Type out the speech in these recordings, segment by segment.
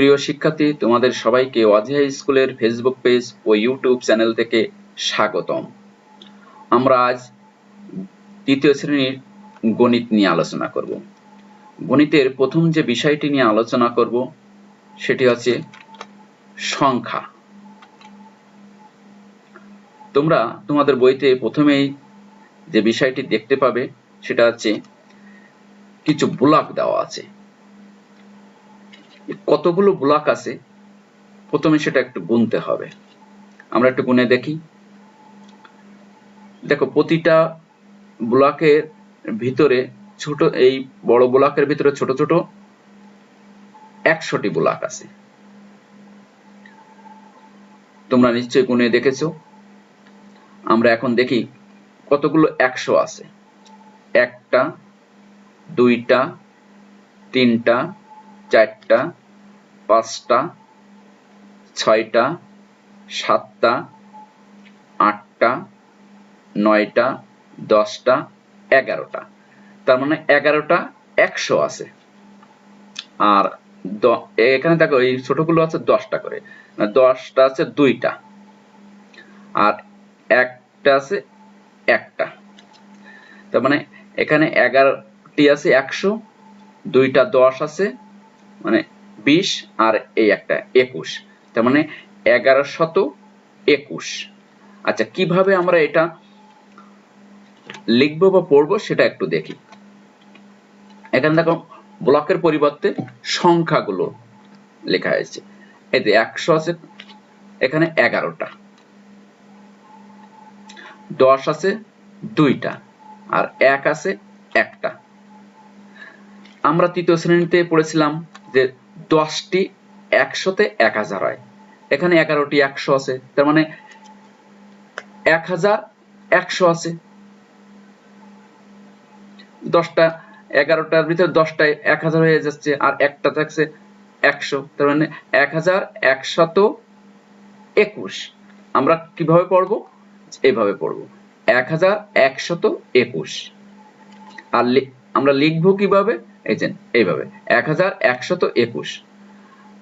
প্রিয় শিক্ষার্থী, তোমাদের সবাইকে অজয় স্কুলের ফেসবুক পেজ ও ইউটিউব চ্যানেল থেকে স্বাগতম। আমরা আজ তৃতীয় শ্রেণীর গণিত নিয়ে আলোচনা করব। গণিতের প্রথম যে বিষয়টি নিয়ে আলোচনা করব সেটি হচ্ছে সংখ্যা। তোমরা তোমাদের বইতে প্রথমেই যে বিষয়টি দেখতে পাবে সেটা হচ্ছে কিছু ব্লক দেওয়া আছে। কতগুলো ব্লক আছে প্রথমে সেটা একটু গুনতে হবে। আমরা একটু গুনে দেখি। দেখো, প্রতিটা ব্লকের ভিতরে ছোট, এই বড় ব্লকের ভিতরে ছোট ছোট 100টি ব্লক আছে। তোমরা নিশ্চয়ই গুনে দেখেছো। আমরা এখন দেখি কতগুলো 100 আছে। 1টা, 2টা, 3টা, 4টা, 5টা, 6টা, 7টা, 8টা, 9টা, 10টা, 11টা। তার মানে 11টা 100 আছে। আর এখানে দেখো এই ছোটগুলো আছে 10টা করে, 10টা আছে 2টা, আর একটা আছে 1টা। তার মানে এখানে 11টি আছে 100, 2টা 10 আছে মানে 20, আর এই একটা 21। তার মানে 1121। আচ্ছা, কিভাবে আমরা এটা লিখবো বা পড়বো সেটা একটু দেখি। এখানে দেখো ব্লকের পরিবর্তে সংখ্যাগুলো লেখা হয়েছে। এই যে 100 আছে, এখানে 11টা, 10 আছে 2টা, আর 1 আছে 1টা। আমরা তৃতীয় শ্রেণীতে পড়েছিলাম যে 10টি 100-তে 1000 হয়। এখানে 11টি 100 আছে, তার মানে 1100 আছে। 10টা 11টার ভিতরে 10টায় 1000 হয়ে যাচ্ছে, আর একটা থাকছে 100, তার মানে 1121। আমরা কিভাবে পড়বো? এইভাবে পড়বো, 1121। আর আমরা লিখবো কিভাবে? এই যে এইভাবে 1121।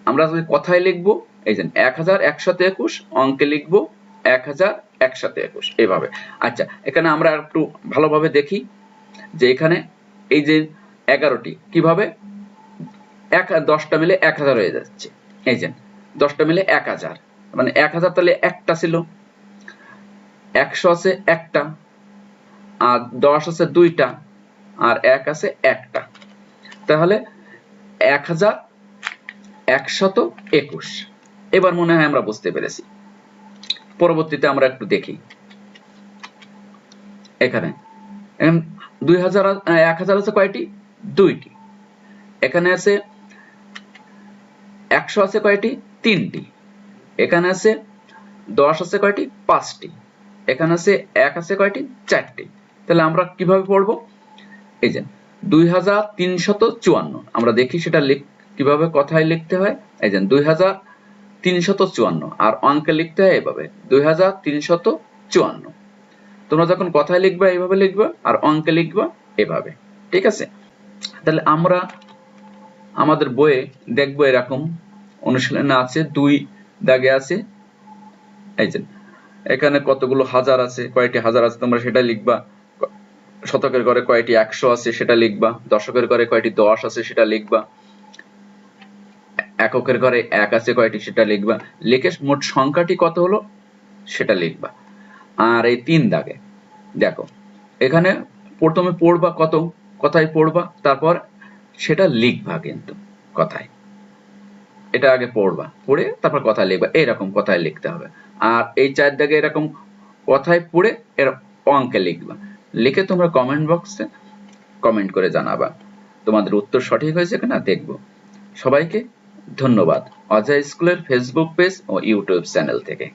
আমরা যদি কথায় লিখবো, এই যে 1121, অঙ্কে লিখবো 1121 এইভাবে। আচ্ছা, এখানে আমরা একটু ভালোভাবে দেখি যে এখানে এই যে 11টি কিভাবে 10টা মিলে 1000 হয়ে যাচ্ছে। এই যে 10টা মিলে 1000, মানে 1000 তাহলে একটা ছিল, 100 আছে একটা, আর 10 আছে 2টা, আর 1 আছে 1টা। তাহলে 1121। এবার মনে হয় আমরা বুঝতে পেরেছি। পরবর্তীতে আমরা একটু দেখি। এখানে 1000 আছে কয়টি? 2টি। এখানে আছে 100 আছে কয়টি? 3টি। এখানে আছে 10 আছে কয়টি? 5টি। এখানে আছে 1 আছে কয়টি? 4টি। তাহলে আমরা কিভাবে পড়বো? এই যে 2354। আমরা দেখি সেটা কিভাবে কথায় লিখতে হয়। এই যে 2354, আর অঙ্কে লিখতে হয় এভাবে 2354। তোমরা যখন কথায় লিখবা এইভাবে লিখবা, আর অঙ্কে লিখবা এভাবে। ঠিক আছে? তাহলে আমরা আমাদের বইয়ে দেখবো এরকম অনুশীলনে আছে, 2 দাগে আছে। এই যে এখানে কতগুলো হাজার আছে, কয়টি হাজার আছে তোমরা সেটা লিখবা। শতকের ঘরে কয়টি 100 আছে সেটা লিখবা। দশকের ঘরে কয়টি 10 আছে সেটা লিখবা। এককের ঘরে 1 আছে কয়টি সেটা লিখবা। লিখে মোট সংখ্যাটি কত হলো সেটা লিখবা। আর এই 3 দাগে দেখো, এখানে প্রথমে পড়বা কত, কথায় পড়বা, তারপর সেটা লিখবা কিন্তু কথায়। এটা আগে পড়বা, পড়ে তারপর কথায় লিখবা। এইরকম কথায় লিখতে হবে। আর এই 4 দাগে এরকম কথায় পড়ে এর অঙ্কে লিখবা। লিখে তোমরা কমেন্ট বক্সে কমেন্ট করে জানাবা তোমাদের উত্তর সঠিক হয়েছে কিনা দেখবো। সবাইকে ধন্যবাদ অজয় স্কুলের ফেসবুক পেজ ও ইউটিউব চ্যানেল থেকে।